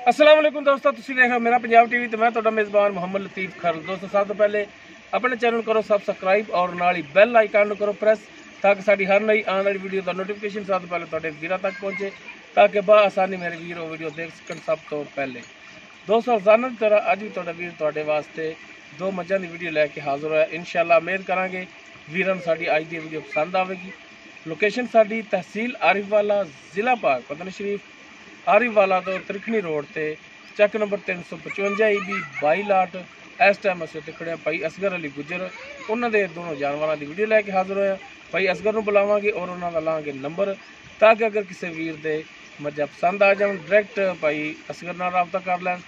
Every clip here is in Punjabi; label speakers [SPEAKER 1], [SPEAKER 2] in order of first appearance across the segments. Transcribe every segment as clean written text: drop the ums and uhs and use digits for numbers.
[SPEAKER 1] अस्सलाम वालेकुम दोस्तों, तुसीं देख रहे हो मेरा पंजाब टीवी तो मैं तुहाडा मेज़बान मोहम्मद लतीफ़ खर। दोस्तों सब तो पहले अपने चैनल करो सब्सक्राइब और नाल ही बैल आइकन करो प्रेस ताकि साड़ी हर नई आने वाली वीडियो का नोटिफिकेशन सब तो पहले तुहाडे वीरां तक पहुँचे ताकि बआसानी मेरे वीर वो वीडियो देख सकन। सब तो पहले दोस्तों रोज़ाना की तरह अज भी तुहाडा वीर तुहाडे वास्ते दो मझां की वीडियो लैके हाजिर होया। इंशाअल्लाह उम्मीद करांगे वीरां नूं साडी अज दी वीडियो पसंद आवेगी। लोकेशन साडी तहसील आरिफवाला, जिला पाक पतन शरीफ, आरिफवाला तो त्रिखणी रोड से चैक नंबर 355 EB 22 लाट। इस टाइम अस खड़े भाई असगर अली गुजर उन्होंने दोनों जानवरों की वीडियो लैके हाजिर होया। भाई असगर नूं बुलावांगे और उन्होंने लाँगे नंबर ताकि अगर किसी वीर दे मझां पसंद आ जाए डायरैक्ट भाई असगर नाल राबता कर लैन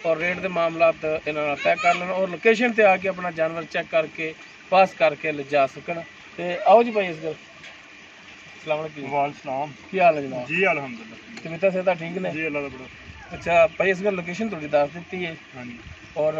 [SPEAKER 1] और रेट के मामलात इन्हां नाल तय कर लैन और लोकेशन पर आके अपना जानवर चैक करके पास करके ले जा सकन। ते आओ जी भाई असगर, अस्सलाम वालेकुम, की हाल है जनाब?
[SPEAKER 2] जी अल्हम्दुलिल्लाह,
[SPEAKER 1] तबीयत सेहत ठीक ने?
[SPEAKER 2] जी अल्लाह दा बड़ा।
[SPEAKER 1] अच्छा भाई इस गल लोकेशन थोड़ी दस दी है
[SPEAKER 2] हाँ जी,
[SPEAKER 1] और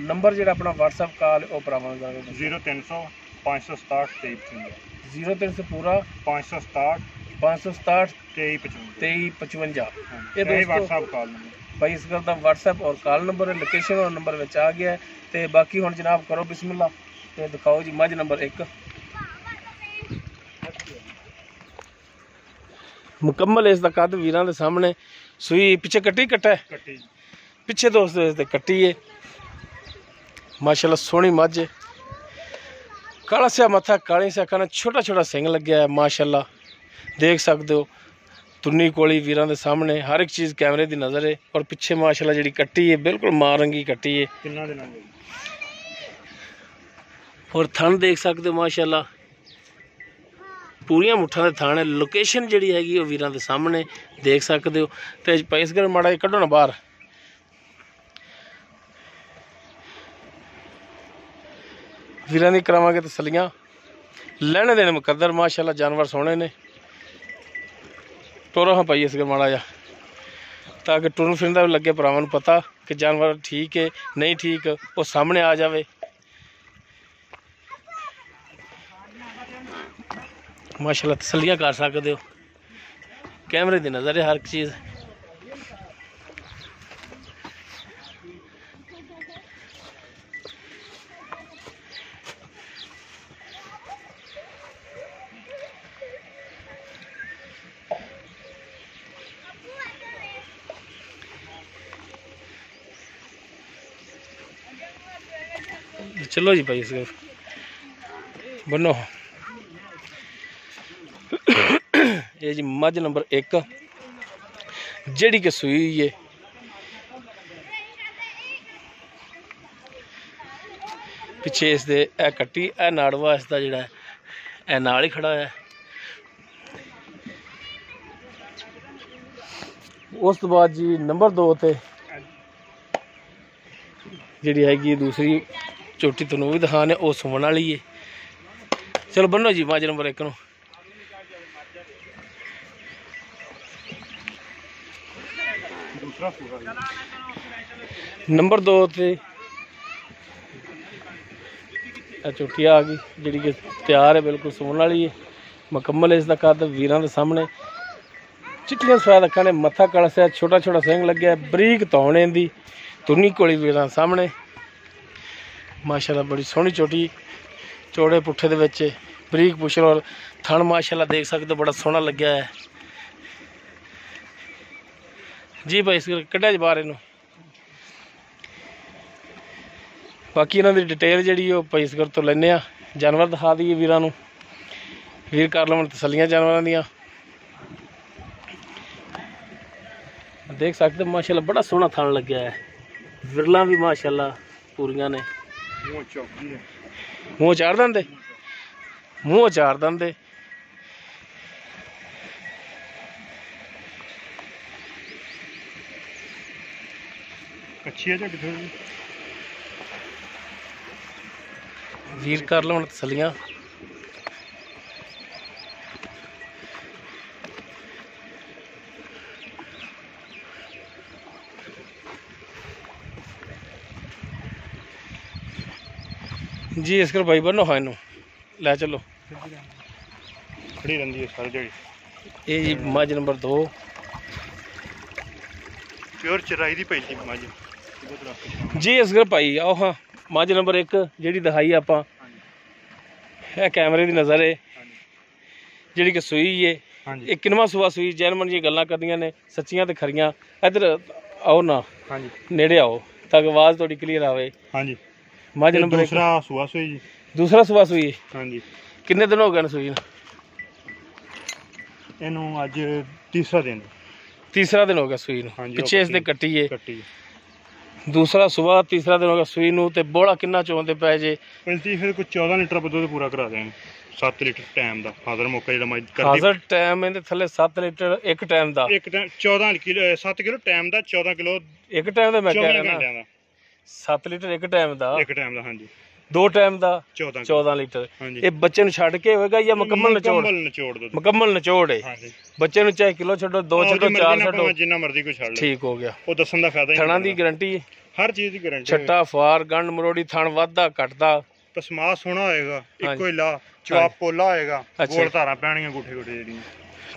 [SPEAKER 1] नंबर जो अपना व्हाट्सएप कॉल वो भरावां
[SPEAKER 2] 0300 567 2355
[SPEAKER 1] 0300 पूरा
[SPEAKER 2] 567
[SPEAKER 1] 567
[SPEAKER 2] 2355
[SPEAKER 1] 2355।
[SPEAKER 2] हाँ
[SPEAKER 1] ये
[SPEAKER 2] जी,
[SPEAKER 1] दोस्तों
[SPEAKER 2] व्हाट्सएप कॉल नंबर।
[SPEAKER 1] भाई इस गल का व्हाट्सएप और कॉल नंबर है, लोकेशन और नंबर में आ गया है। तो बाकी हुण जनाब करो बिस्मिल्लाह ते दिखाओ जी मझ नंबर 1 मुकम्मल इसका कद वीरां दे सामने सूई पिछे कट्टी कट्टा है
[SPEAKER 2] कट्टी
[SPEAKER 1] पिछे दोस्त इसके कट्टी है माशाल्लाह सोहनी मझ है। काला सा मत्था काली सा कन छोटा छोटा सिंग लग्या है माशाल्लाह देख सकते हो। तुन्नी कोली वीरां दे सामने हर एक चीज़ कैमरे की नज़र है और पिछे माशाल्लाह जी कट्टी है बिल्कुल मां रंगी कट्टी है
[SPEAKER 2] किन्ना दिनां दी
[SPEAKER 1] और थन देख सकते हो माशाल्लाह पूरियां मुठ्ठां दे थान है। लोकेशन जिहड़ी हैगी वो वीरां दे सामने देख सकते हो। तो पैस कर माड़ा जी कड्ढो ना बाहर। वीरां दी करावांगे तसल्लियां लैने देने मुकद्दर माशाल्लाह जानवर सोहने ने। टोरो हाँ भाई इस कर माड़ा जा ताकि टुरन फिरन दा भी लगे भरावां नूं पता कि जानवर ठीक है नहीं ठीक वो सामने आ जाए। माशाल्लाह तसल्लियां कर सकते हो कैमरे की नज़र है हर चीज़। चलो जी भाई इसको बनो। ये जी मझ नंबर 1 जेड़ी कि सूई हुई है पिछे इसके ए कट्टी ए नाड़वा इसका जोड़ा है ए नाल ही खड़ा है। उस तो बाद जी नंबर 2 ते जिहड़ी हैगी दूसरी चोटी तुहानूं भी दिखाने वो सुमन वाली है। चलो बनो जी मझ नंबर 1 नूं।
[SPEAKER 2] दूसरा पूरा
[SPEAKER 1] नंबर 2 ते चोटी आ गई जी कि तैयार है बिल्कुल सुमन वाली है मुकम्मल इसका कद वीरां दे सामने। चिट्टियां सफेद अखां ने मत्था कलसा छोटा छोटा सिंग लग्या बरीक तौण इहदी तुन्नी कोली वीरां सामने माशाल्लाह बड़ी सोहनी चोटी चौड़े पुट्ठे दे विच बरीक पुछल और थन माशाल्लाह देख सकते हो बड़ा सोहना लग्या है जी भाई इस कड्ढा जी बाहर इनू। बाकी इन्हों की डिटेल जी भाई इस घर तो लेने जानवर दिखा दी वीरां नूं वीर कर लवन तसल्लियां जानवरों दियां देख सकते माशाल्लाह बड़ा सोहना थान लग्या है। विरला भी माशाल्लाह पूरियां ने मूँह चार दंदे मूँह चार दंदे
[SPEAKER 2] अच्छी है जी
[SPEAKER 1] वीर कर लवन तसल्लियां। जी इस कर भाई बनो हाँ इनू लै चलो
[SPEAKER 2] खड़ी रही है सारी जगह।
[SPEAKER 1] ये जी मझ नंबर 2
[SPEAKER 2] ਪਿਓਰ ਚਰਾਈ ਦੀ ਪੈਂਦੀ ਮੱਝ ਬਹੁਤ ਰੱਖ
[SPEAKER 1] ਜੀ ਅਸਗਰ ਭਾਈ ਆਓ ਹਾਂ ਮੱਝ ਨੰਬਰ 1 ਜਿਹੜੀ ਦਿਖਾਈ ਆਪਾਂ ਇਹ ਕੈਮਰੇ ਦੀ ਨਜ਼ਰ ਹੈ ਜਿਹੜੀ ਕਿ ਸੂਈ ਏ
[SPEAKER 2] ਹਾਂਜੀ
[SPEAKER 1] ਇਹ ਕਿਨਵਾ ਸੂਆ ਸੂਈ ਜੈਨਮਨ ਜੀ ਗੱਲਾਂ ਕਰਦੀਆਂ ਨੇ ਸੱਚੀਆਂ ਤੇ ਖਰੀਆਂ ਇੱਧਰ ਆਓ ਨਾ
[SPEAKER 2] ਹਾਂਜੀ
[SPEAKER 1] ਨੇੜੇ ਆਓ ਤਾਂ ਕਿ ਆਵਾਜ਼ ਤੁਹਾਡੀ ਕਲੀਅਰ ਆਵੇ
[SPEAKER 2] ਹਾਂਜੀ
[SPEAKER 1] ਮੱਝ ਨੰਬਰ 1
[SPEAKER 2] ਦੂਸਰਾ ਸੂਆ ਸੂਈ ਜੀ
[SPEAKER 1] ਦੂਸਰਾ ਸੂਆ ਸੂਈ
[SPEAKER 2] ਹਾਂਜੀ
[SPEAKER 1] ਕਿੰਨੇ ਦਿਨ ਹੋ ਗਏ ਨੇ ਸੂਈ ਨੂੰ
[SPEAKER 2] ਇਹਨੂੰ ਅੱਜ ਤੀਸਰਾ ਦਿਨ
[SPEAKER 1] ਤੀਸਰਾ ਦਿਨ ਹੋ ਗਿਆ ਸੂਈ ਨੂੰ
[SPEAKER 2] ਹਾਂਜੀ,
[SPEAKER 1] ਪਿੱਛੇ ਇਸ ਦੇ ਕੱਟੀ ਏ
[SPEAKER 2] ਕੱਟੀ
[SPEAKER 1] ਦੂਸਰਾ ਸੂਆ ਤੀਸਰਾ ਦਿਨ ਹੋ ਗਿਆ ਸੂਈ ਨੂੰ ਤੇ ਬੋਲਾ ਕਿੰਨਾ ਚੋਂਦੇ ਪਏ ਜੇ
[SPEAKER 2] ਪੈਂਤੀ ਫਿਰ ਕੋਈ 14 ਲੀਟਰ ਦੁੱਧ ਪੂਰਾ ਕਰਾ ਦੇਵਾਂਗੇ 7 ਲੀਟਰ ਟਾਈਮ ਦਾ ਹਾਜ਼ਰ ਮੌਕਾ ਜਿਹੜਾ ਮੈਂ ਕਰਦੀ
[SPEAKER 1] ਹਾਜ਼ਰ ਟਾਈਮ ਇਹਦੇ ਥੱਲੇ 7 ਲੀਟਰ ਇੱਕ ਟਾਈਮ ਦਾ
[SPEAKER 2] ਇੱਕ ਟਾਈਮ 14 ਕਿਲੋ 7 ਕਿਲੋ ਟਾਈਮ ਦਾ 14 ਕਿਲੋ
[SPEAKER 1] ਇੱਕ ਟਾਈਮ ਦਾ ਮੈਂ ਕਹਿ
[SPEAKER 2] 24
[SPEAKER 1] ਰਿਹਾ ਨਾ
[SPEAKER 2] ਘੰਟਿਆਂ ਦਾ
[SPEAKER 1] 7 ਲੀਟਰ ਇੱਕ ਟਾਈਮ ਦਾ
[SPEAKER 2] ਇੱਕ ਟਾਈਮ ਦਾ ਹਾਂਜੀ
[SPEAKER 1] ਦੋ ਟਾਈਮ ਦਾ
[SPEAKER 2] 14
[SPEAKER 1] 14 ਲੀਟਰ
[SPEAKER 2] ਹਾਂਜੀ
[SPEAKER 1] ਇਹ ਬੱਚੇ ਨੂੰ ਛੱਡ ਕੇ ਹੋਵੇਗਾ ਜਾਂ ਮੁਕੰਮਲ
[SPEAKER 2] ਨਿਚੋੜ ਦੁੱਧ
[SPEAKER 1] ਮੁਕੰਮਲ ਨਿਚੋੜ ਹੈ
[SPEAKER 2] ਹਾਂਜੀ
[SPEAKER 1] ਬੱਚੇ ਨੂੰ ਚਾਹੇ ਕਿਲੋ ਛੱਡੋ 2 ਛੱਡੋ 4 ਛੱਡੋ
[SPEAKER 2] ਜਿੰਨਾ ਮਰਜ਼ੀ ਕੋਈ ਛੱਡ ਲੈ
[SPEAKER 1] ਠੀਕ ਹੋ ਗਿਆ
[SPEAKER 2] ਉਹ ਦੱਸਣ ਦਾ ਫਾਇਦਾ ਹੀ
[SPEAKER 1] ਥਣਾ ਦੀ ਗਾਰੰਟੀ ਹੈ
[SPEAKER 2] ਹਰ ਚੀਜ਼ ਦੀ ਗਾਰੰਟੀ
[SPEAKER 1] ਛੱਟਾ ਫਾਰ ਗੰਢ ਮਰੋੜੀ ਥਣ ਵੱਧਦਾ ਘਟਦਾ
[SPEAKER 2] ਪਸਮਾ ਸੋਹਣਾ ਹੋਏਗਾ ਇੱਕੋ ਹੀ ਲਾ ਚਵਾਪ ਪੋਲਾ ਹੋਏਗਾ
[SPEAKER 1] ਅੱਛਾ।
[SPEAKER 2] ਗੋਲ ਧਾਰਾਂ ਪੈਣੀਆਂ ਗੁੱਠੇ ਗੁੱਠੇ ਜਿਹੜੀਆਂ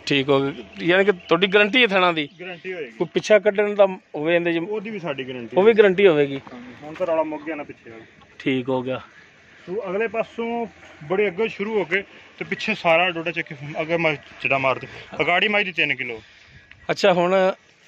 [SPEAKER 1] ਠੀਕ ਹੋ ਗਿਆ ਯਾਨੀ ਕਿ ਤੁਹਾਡੀ ਗਾਰੰਟੀ ਹੈ ਥਣਾ ਦੀ
[SPEAKER 2] ਗਾਰੰਟੀ ਹੋਏਗੀ
[SPEAKER 1] ਕੋਈ ਪਿੱਛਾ ਕੱਢਣ ਦਾ ਹੋਵੇ ਇਹਦੇ ਚ
[SPEAKER 2] ਉਹਦੀ ਵੀ ਸਾਡੀ ਗਾਰੰਟੀ
[SPEAKER 1] ਉਹ ਵੀ ਗਾਰੰਟੀ ਹੋਵੇਗੀ
[SPEAKER 2] ਹੁਣ ਤਾਂ ਰੌਲਾ ਮੁੱਕ ਗਿਆ ਨਾ ਪਿੱਛੇ
[SPEAKER 1] ਠੀਕ ਹੋ ਗਿਆ
[SPEAKER 2] ਤੂੰ ਅਗਲੇ ਪਾਸੋਂ ਬੜੇ ਅੱਗੇ ਸ਼ੁਰੂ ਹੋ ਕੇ ਤੇ ਪਿੱਛੇ ਸਾਰਾ ਡੋਡਾ ਚੱਕ ਕੇ ਅੱਗੇ ਮੈਂ ਚੜਾ ਮਾਰਦੇ ਅਗਾੜੀ ਮਾਈ ਦੀ 3 ਕਿਲੋ
[SPEAKER 1] ਅੱਛਾ ਹੁਣ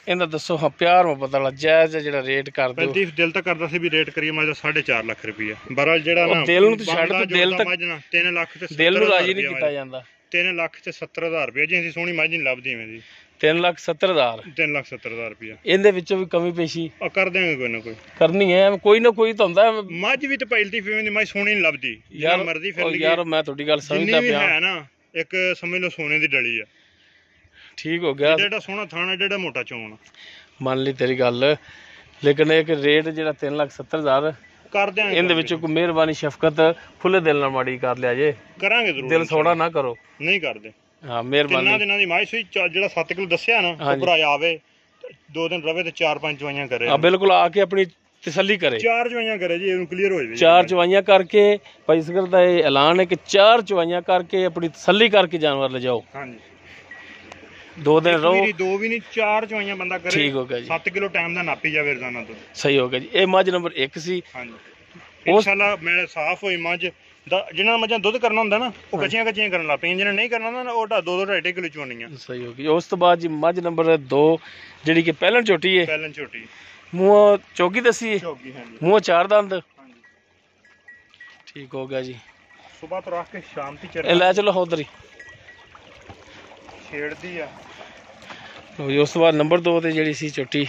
[SPEAKER 1] ਇਹਦਾ ਦੱਸੋ ਹਾਂ ਪਿਆਰ ਮੁਹੱਬਤ ਵਾਲਾ ਜਾਇਜ਼ ਜਿਹੜਾ ਰੇਟ ਕਰ ਦਿਓ
[SPEAKER 2] ਪਹਿਲੀ ਦਿਲ ਤਾਂ ਕਰਦਾ ਸੀ ਵੀ ਰੇਟ ਕਰੀਏ ਮੈਂ 4.5 ਲੱਖ ਰੁਪਈਆ ਬਰਲ ਜਿਹੜਾ ਨਾ
[SPEAKER 1] ਦਿਲ ਨੂੰ ਤੂੰ ਛੱਡ ਤੂੰ ਦਿਲ ਤੱਕ
[SPEAKER 2] 3 ਲੱਖ ਤੇ
[SPEAKER 1] ਦਿਲ ਨੂੰ ਰਾਜੀ ਨਹੀਂ ਕੀਤਾ ਜਾਂਦਾ
[SPEAKER 2] 3 ਲੱਖ ਤੇ 70,000 ਰੁਪਏ ਜੇ ਅਸੀਂ ਸੋਹਣੀ ਮੱਝ ਨਹੀਂ ਲੱਭਦੀ ਐਵੇਂ ਦੀ
[SPEAKER 1] 3,70,000
[SPEAKER 2] 3,70,000 ਰੁਪਏ
[SPEAKER 1] ਇਹਦੇ ਵਿੱਚੋਂ ਵੀ ਕਮੀ ਪੇਸ਼ੀ
[SPEAKER 2] ਆ ਕਰ ਦਿਆਂਗੇ ਕੋਈ ਨਾ ਕੋਈ
[SPEAKER 1] ਕਰਨੀ ਹੈ ਕੋਈ ਨਾ ਕੋਈ ਤਾਂ ਹੁੰਦਾ
[SPEAKER 2] ਮੱਝ ਵੀ ਤੇ ਪਹਿਲਦੀ ਫੀਵੇਂ ਦੀ ਮੱਝ ਸੋਹਣੀ ਨਹੀਂ ਲੱਭਦੀ
[SPEAKER 1] ਯਾਰ
[SPEAKER 2] ਮਰਦੀ ਫਿਰ
[SPEAKER 1] ਯਾਰ ਮੈਂ ਤੁਹਾਡੀ ਗੱਲ
[SPEAKER 2] ਜਿੰਨੀ
[SPEAKER 1] ਸਮਝਦਾ
[SPEAKER 2] ਵੀ
[SPEAKER 1] ਪਿਆ
[SPEAKER 2] ਹੈ ਨਾ ਇੱਕ ਸਮਝ ਲਓ ਸੋਨੇ ਦੀ ਡਲੀ ਆ
[SPEAKER 1] ਠੀਕ ਹੋ ਗਿਆ
[SPEAKER 2] ਜਿਹੜਾ ਸੋਹਣਾ ਥਾਣਾ ਜਿਹੜਾ ਮੋਟਾ ਚੋਣ
[SPEAKER 1] ਮੰਨ ਲਈ ਤੇਰੀ ਗੱਲ ਲੇਕਿਨ ਇੱਕ ਰੇਟ ਜਿਹੜਾ 3,70,000
[SPEAKER 2] ਕਰ ਦਿਆਂਗੇ
[SPEAKER 1] ਇਹਦੇ ਵਿੱਚੋਂ ਕੋਈ ਮਿਹਰਬਾਨੀ ਸ਼ਫਕਤ ਖੁੱਲੇ ਦਿਲ ਨਾਲ ਮਾੜੀ ਕਰ ਲਿਆ ਜੇ
[SPEAKER 2] ਕਰਾਂਗੇ ਜ਼ਰੂਰ
[SPEAKER 1] ਦਿਲ ਥੋੜਾ ਨਾ ਕਰੋ
[SPEAKER 2] ਨਹੀਂ ਕਰਦੇ
[SPEAKER 1] ਹਾਂ ਮਿਹਰਬਾਨੀ
[SPEAKER 2] ਤਿੰਨਾਂ ਦਿਨਾਂ ਦੀ ਮਾਈ ਸੂਈ ਜਿਹੜਾ 7 ਕਿਲੋ ਦੱਸਿਆ ਨਾ ਉਹ ਭਰਾ ਆਵੇ 2 ਦਿਨ ਰਵੇ ਤੇ 4-5 ਚਵਾਈਆਂ ਕਰੇ
[SPEAKER 1] ਆ ਬਿਲਕੁਲ ਆ ਕੇ ਆਪਣੀ ਤਸੱਲੀ ਕਰੇ
[SPEAKER 2] 4 ਚਵਾਈਆਂ ਕਰੇ ਜੀ ਇਹਨੂੰ ਕਲੀਅਰ ਹੋ ਜਾਵੇ
[SPEAKER 1] 4 ਚਵਾਈਆਂ ਕਰਕੇ ਭਾਈ ਸਗਰ ਦਾ ਇਹ ਐਲਾਨ ਹੈ ਕਿ 4 ਚਵਾਈਆਂ ਕਰਕੇ ਆਪਣੀ ਤਸੱਲੀ ਕਰਕੇ ਜਾਨਵਰ ਲਿਜਾਓ
[SPEAKER 2] ਹਾਂਜੀ
[SPEAKER 1] 2 ਦਿਨ ਰਹੋ
[SPEAKER 2] ਦੋ ਵੀ ਨਹੀਂ 4 ਚਵਾਈਆਂ ਬੰਦਾ ਕਰੇ
[SPEAKER 1] ਠੀਕ ਹੋ ਗਿਆ ਜੀ
[SPEAKER 2] 7 ਕਿਲੋ ਟਾਈਮ ਦਾ ਨਾਪੀ ਜਾਵੇ ਰੋਜ਼ਾਨਾ ਤੋਂ
[SPEAKER 1] ਸਹੀ ਹੋ ਗਿਆ ਜੀ ਇਹ ਮੱਝ ਨੰਬਰ 1 ਸੀ
[SPEAKER 2] ਹਾਂਜੀ ਇਨਸ਼ਾਅੱਲਾ ਮੈਂ ਸਾਫ਼ ਹੋਈ ਮੱਝ ਜਿਹਨਾਂ ਮੱਝਾਂ ਦੁੱਧ ਕਰਨਾ ਹੁੰਦਾ ਨਾ ਉਹ ਕੱਚੀਆਂ ਕਰਨ ਲੱਗ ਪਈਆਂ ਜਿਹਨਾਂ ਨਹੀਂ ਕਰਨਾ ਹੁੰਦਾ ਨਾ ਉਹ 2-2.5 ਕਿਲੋ ਚੋਣੀਆਂ
[SPEAKER 1] ਸਹੀ ਹੋ ਗਈ ਉਸ ਤੋਂ ਬਾਅਦ ਜੀ ਮੱਝ ਨੰਬਰ 2 ਜਿਹੜੀ ਕਿ ਪਹਿਲਣ ਝੋਟੀ ਹੈ
[SPEAKER 2] ਪਹਿਲਾਂ ਝੋਟੀ
[SPEAKER 1] ਮੂੰਹ ਚੌਗੀ ਦੱਸੀ ਹੈ
[SPEAKER 2] ਚੌਗੀ ਹਾਂਜੀ
[SPEAKER 1] ਮੂੰਹ 4 ਦੰਦ
[SPEAKER 2] ਹਾਂਜੀ
[SPEAKER 1] ਠੀਕ ਹੋ ਗਿਆ ਜੀ
[SPEAKER 2] ਸਵੇਰ ਤੋਂ ਰੱਖ ਕੇ ਸ਼ਾਮ ਤੱਕ
[SPEAKER 1] ਇਹ ਲੈ ਚਲੋ ਉਧਰ ਹੀ
[SPEAKER 2] ਛੇੜਦੀ ਆ
[SPEAKER 1] ਉਸ ਤੋਂ ਬਾਅਦ ਨੰਬਰ 2 ਤੇ ਜਿਹੜੀ ਸੀ ਝੋਟੀ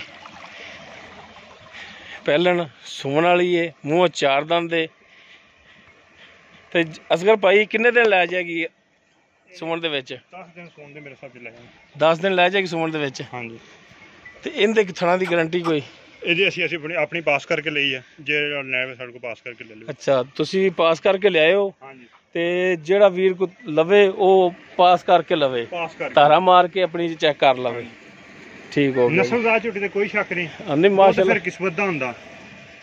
[SPEAKER 1] ਪਹਿਲਣ ਸੂਣ ਵਾਲੀ ਏ ਮੂੰਹ 4 ਦੰਦ ਦੇ ਤੇ ਅਸਗਰ ਭਾਈ ਕਿੰਨੇ ਦਿਨ ਲੈ ਜਾਏਗੀ ਸੂਣ ਦੇ ਵਿੱਚ
[SPEAKER 2] 10 ਦਿਨ ਸੌਣ ਦੇ ਮੇਰੇ ਹਿਸਾਬ ਨਾਲ ਲੈ ਜਾਣ
[SPEAKER 1] 10 ਦਿਨ ਲੈ ਜਾਏਗੀ ਸੂਣ ਦੇ ਵਿੱਚ
[SPEAKER 2] ਹਾਂਜੀ
[SPEAKER 1] ਤੇ ਇਹਦੇ ਥਣਾ ਦੀ ਗਾਰੰਟੀ ਕੋਈ
[SPEAKER 2] ਇਹਦੀ ਅਸੀਂ ਆਪਣੀ ਪਾਸ ਕਰਕੇ ਲਈ ਆ ਜੇ ਲੈ ਸਾਡੇ ਕੋਲ ਪਾਸ ਕਰਕੇ ਲੈ ਲਿਓ
[SPEAKER 1] ਅੱਛਾ ਤੁਸੀਂ ਪਾਸ ਕਰਕੇ ਲਿਆਏ ਹੋ
[SPEAKER 2] ਹਾਂਜੀ
[SPEAKER 1] ਤੇ ਜਿਹੜਾ ਵੀਰ ਕੋ ਲਵੇ ਉਹ ਪਾਸ ਕਰਕੇ ਲਵੇ
[SPEAKER 2] ਪਾਸ ਕਰਕੇ
[SPEAKER 1] ਧਾਰਾ ਮਾਰ ਕੇ ਆਪਣੀ ਚੈੱਕ ਕਰ ਲਵੇ ਠੀਕ ਹੋ ਗਿਆ
[SPEAKER 2] ਨਸਲ ਦਾ ਝੋਟੀ ਤੇ ਕੋਈ ਸ਼ੱਕ ਨਹੀਂ
[SPEAKER 1] ਨਹੀਂ ਮਾਸ਼ਾਅੱਲਾ
[SPEAKER 2] ਫਿਰ ਕਿਸਮਤ ਦਾ ਹੁੰਦਾ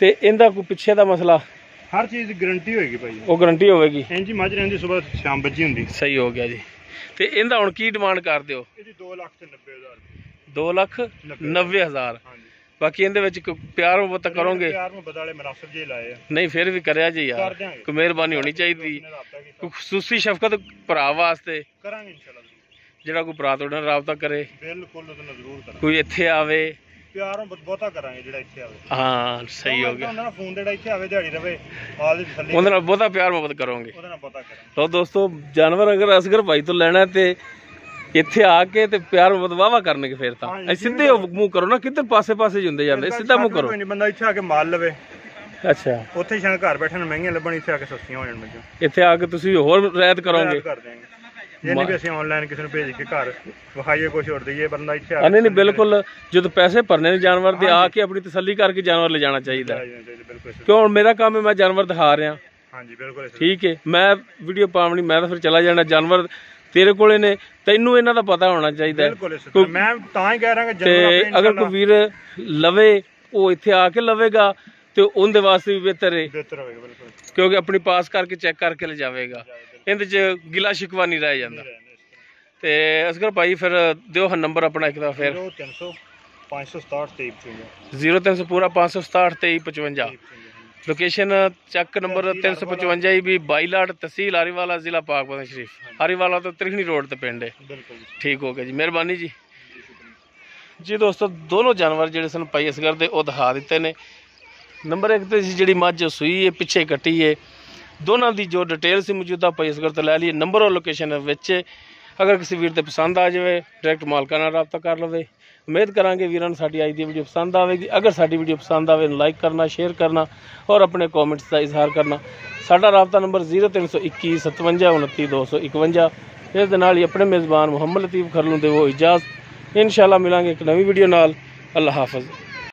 [SPEAKER 1] ਤੇ ਇਹਦਾ ਕੋਈ ਪਿੱਛੇ ਦਾ ਮਸਲਾ
[SPEAKER 2] ਹਰ ਚੀਜ਼ ਦੀ ਗਾਰੰਟੀ ਹੋਏਗੀ ਭਾਈ
[SPEAKER 1] ਉਹ ਗਾਰੰਟੀ ਹੋਵੇਗੀ
[SPEAKER 2] ਇੰਜੀ ਮੱਝ ਰਹਿੰਦੀ ਸਵੇਰ ਸ਼ਾਮ ਬੱਜੀ ਹੁੰਦੀ
[SPEAKER 1] ਸਹੀ ਹੋ ਗਿਆ ਜੀ ਤੇ ਇਹਦਾ ਹੁਣ ਕੀ ਡਿਮਾਂਡ ਕਰਦੇ ਹੋ
[SPEAKER 2] ਇਹਦੀ 2,90,000
[SPEAKER 1] 2,90,000
[SPEAKER 2] ਹਾਂਜੀ
[SPEAKER 1] ਬਾਕੀ ਇਹਦੇ ਵਿੱਚ ਕੋਈ ਪਿਆਰ ਮੁਹੱਬਤ ਕਰੋਗੇ
[SPEAKER 2] ਪਿਆਰ ਨੂੰ ਬਦਾਲੇ ਮਨਾਸਬ ਜੇ ਲਾਏ ਆ
[SPEAKER 1] ਨਹੀਂ ਫਿਰ ਵੀ ਕਰਿਆ ਜੀ ਯਾਰ
[SPEAKER 2] ਕਰ ਦਿਆਂਗੇ
[SPEAKER 1] ਕੋਈ ਮਿਹਰਬਾਨੀ ਹੋਣੀ ਚਾਹੀਦੀ
[SPEAKER 2] ਰਾਬਤਾ ਕੀਤਾ
[SPEAKER 1] ਕੋਈ ਖੁਸ਼ੂਸੀ ਸ਼ਫਕਤ ਭਰਾ ਵਾਸਤੇ
[SPEAKER 2] ਕਰਾਂਗੇ ਇਨਸ਼ਾਅੱਲਾ
[SPEAKER 1] ਜਿਹੜਾ ਕੋਈ ਭਰਾ ਤੁਹਾਡੇ ਨਾਲ ਰਾਬਤਾ ਕਰੇ
[SPEAKER 2] ਬਿਲਕੁਲ ਉਹਨੂੰ ਜ਼ਰੂਰ ਕਰਾਂਗੇ
[SPEAKER 1] ਕੋਈ ਇੱਥੇ ਆਵੇ
[SPEAKER 2] ਪਿਆਰ ਨੂੰ ਬਹੁਤਾ ਕਰਾਂਗੇ ਜਿਹੜਾ ਇੱਥੇ ਆਵੇ
[SPEAKER 1] ਹਾਂ ਸਹੀ ਹੋ ਗਿਆ
[SPEAKER 2] ਉਹਨਾਂ ਦਾ ਫੋਨ ਜਿਹੜਾ ਇੱਥੇ ਆਵੇ ਦਿਹਾੜੀ ਰਵੇ ਮਾਲ ਦੀ ਤਸੱਲੀ
[SPEAKER 1] ਉਹਦੇ ਨਾਲ ਬਹੁਤਾ ਪਿਆਰ ਮੁਹੱਬਤ ਕਰੋਗੇ
[SPEAKER 2] ਉਹਦੇ ਨਾਲ ਬਹੁਤਾ ਕਰਾਂਗੇ
[SPEAKER 1] ਲਓ ਦੋਸਤੋ ਜਾਨਵਰ ਅਗਰ ਅਸਗਰ ਭਾਈ ਤੋਂ ਲੈਣਾ ਤੇ ਇੱਥੇ ਆ ਕੇ ਤੇ ਪਿਆਰ ਮੁਹੱਬਤ ਵਾਵਾ ਕਰਨਗੇ ਫਿਰ ਤਾਂ
[SPEAKER 2] ਹਾਂਜੀ,
[SPEAKER 1] ਸਿੱਧੇ ਮੂੰਹ ਕਰੋ ਨਾ ਕਿੱਧਰ ਪਾਸੇ ਪਾਸੇ ਹੁੰਦੇ ਜਾਂਦੇ ਸਿੱਧਾ ਮੂੰਹ ਕਰੋ
[SPEAKER 2] ਕੋਈ ਨਹੀਂ ਬੰਦਾ ਇੱਥੇ ਆ ਕੇ ਮਾਲ ਲਵੇ
[SPEAKER 1] ਅੱਛਾ
[SPEAKER 2] ਉੱਥੇ ਸ਼ਾਇਦ ਘਰ ਬੈਠਣ ਨੂੰ ਮਹਿੰਗੀਆਂ ਲੱਭਣ ਇੱਥੇ ਆ ਕੇ ਸਸਤੀਆਂ ਹੋ ਜਾਣ ਮੈਨੂੰ
[SPEAKER 1] ਇੱਥੇ ਆ ਕੇ ਤੁਸੀਂ ਹੋਰ ਰਿਆਇਤ ਕਰੋਗੇ
[SPEAKER 2] ਕਰ ਦਿਆਂਗੇ ਇਹ ਨਹੀਂ ਵੀ ਅਸੀਂ ਆਨਲਾਈਨ ਕਿਸੇ ਨੂੰ ਭੇਜ ਕੇ ਘਰ ਵਿਖਾਈਏ ਕੁਝ ਹੋਰ ਦਈਏ ਬੰਦਾ ਇੱਥੇ ਆ
[SPEAKER 1] ਨਹੀਂ ਬਿਲਕੁਲ ਜਦੋਂ ਪੈਸੇ ਭਰਨੇ ਨੇ ਜਾਨਵਰ ਦੇ ਆ ਕੇ ਆਪਣੀ ਤਸੱਲੀ ਕਰਕੇ ਜਾਨਵਰ ਲੈ ਜਾਣਾ ਚਾਹੀਦਾ
[SPEAKER 2] ਬਿਲਕੁਲ
[SPEAKER 1] ਕਿਉਂ ਹੁਣ ਮੇਰਾ ਕੰਮ ਹੈ ਮੈਂ ਜਾਨਵਰ ਦਿਖਾ ਰਿਹਾ
[SPEAKER 2] ਹਾਂਜੀ ਬਿਲਕੁਲ
[SPEAKER 1] ਠੀਕ ਹੈ ਮੈਂ ਵੀਡੀਓ ਪਾਉਣੀ ਮੈਂ ਤਾਂ ਫਿਰ ਚਲਾ ਜਾਣਾ ਜਾਨਵਰ ਤੇਰੇ ਕੋਲੇ ਨੇ ਤੈਨੂੰ ਇਹਨਾਂ ਦਾ ਪਤਾ ਹੋਣਾ ਚਾਹੀਦਾ
[SPEAKER 2] ਬਿਲਕੁਲ ਮੈਂ ਤਾਂ ਹੀ ਕਹਿ ਰਿਹਾ ਕਿ
[SPEAKER 1] ਤੇ ਅਗਰ ਕੋਈ ਵੀਰ ਲਵੇ ਉਹ ਇੱਥੇ ਆ ਕੇ ਲਵੇਗਾ ਤੇ ਉਹਦੇ ਵਾਸਤੇ ਵੀ ਬਿਹਤਰ ਹੈ
[SPEAKER 2] ਬਿਹਤਰ ਹੋਵੇਗਾ ਬਿਲਕੁਲ
[SPEAKER 1] ਕਿਉਂਕਿ ਆਪਣੀ ਪਾਸ ਕਰਕੇ ਚੈੱਕ ਕਰਕੇ ਲੈ ਜਾਵੇਗਾ ਇਹਦੇ ਚ ਗਿਲਾ ਸ਼ਿਕਵਾ ਨਹੀਂ ਰਹਿ ਜਾਂਦਾ ਤੇ ਅਸਗਰ ਭਾਈ ਫਿਰ ਦਿਓ ਹਾਂ ਨੰਬਰ ਆਪਣਾ ਇੱਕ ਦਾ ਫਿਰ
[SPEAKER 2] 0300 567 2355
[SPEAKER 1] 0300 ਪੂਰਾ 567 2355। ਲੋਕੇਸ਼ਨ ਚੱਕ ਨੰਬਰ 355 ਵੀ ਬਾਈਲਾਟ ਤਹਿਸੀਲ ਹਰੀਵਾਲਾ ਜ਼ਿਲ੍ਹਾ ਪਾਕਪਤਨ ਸ਼ਰੀਫ। ਹਰੀਵਾਲਾ ਤੋਂ ਤ੍ਰਿਖਣੀ ਰੋਡ ਤੇ ਪਿੰਡ ਹੈ।
[SPEAKER 2] ਬਿਲਕੁਲ
[SPEAKER 1] ਠੀਕ ਹੋ ਗਿਆ ਜੀ, ਮਿਹਰਬਾਨੀ ਜੀ। ਜੀ ਦੋਸਤੋ ਦੋਨੋਂ ਜਾਨਵਰ ਜਿਹੜੇ ਸਨ ਭਾਈ ਅਸਗਰ ਦੇ ਉਹ ਦਿਖਾ ਦਿੱਤੇ ਨੇ। ਨੰਬਰ 1 ਤੇ ਜਿਹੜੀ ਮੱਝ ਸੂਈ ਹੈ ਪਿੱਛੇ ਕੱਟੀ ਹੈ, ਦੋਨਾਂ ਦੀ ਜੋ ਡਿਟੇਲ ਸੀ ਮੌਜੂਦਾ ਭਾਈ ਅਸਗਰ ਤੋਂ ਲੈ ਲਈ। ਨੰਬਰ ਔਰ ਲੋਕੇਸ਼ਨ ਵਿੱਚ ਅਗਰ ਕਿਸੇ ਵੀਰ ਤੇ ਪਸੰਦ ਆ ਜਾਵੇ ਡਾਇਰੈਕਟ ਮਾਲਕਾਂ ਨਾਲ ਰਾਬਤਾ ਕਰ ਲਵੇ। ਉਮੀਦ ਕਰਾਂਗੇ ਵੀਰਾਂ ਨੂੰ ਸਾਡੀ ਅੱਜ ਦੀ ਵੀਡੀਓ ਪਸੰਦ ਆਵੇਗੀ। ਅਗਰ ਸਾਡੀ ਵੀਡੀਓ ਪਸੰਦ ਆਵੇ ਲਾਈਕ ਕਰਨਾ, ਸ਼ੇਅਰ ਕਰਨਾ ਔਰ ਆਪਣੇ ਕਮੈਂਟਸ ਦਾ ਇਜ਼ਹਾਰ ਕਰਨਾ। ਸਾਡਾ ਰਾਬਤਾ ਨੰਬਰ 0321 57 29 251। ਇਸ ਦੇ ਨਾਲ ਹੀ ਆਪਣੇ ਮੇਜ਼ਬਾਨ ਮੁਹੰਮਦ ਲਤੀਫ ਖਰਲੂ ਦੇ ਉਹ ਇਜਾਜ਼ਤ। इंशाल्लाह मिलांगे एक नवी वीडियो नाल। अल्लाह हाफिज़।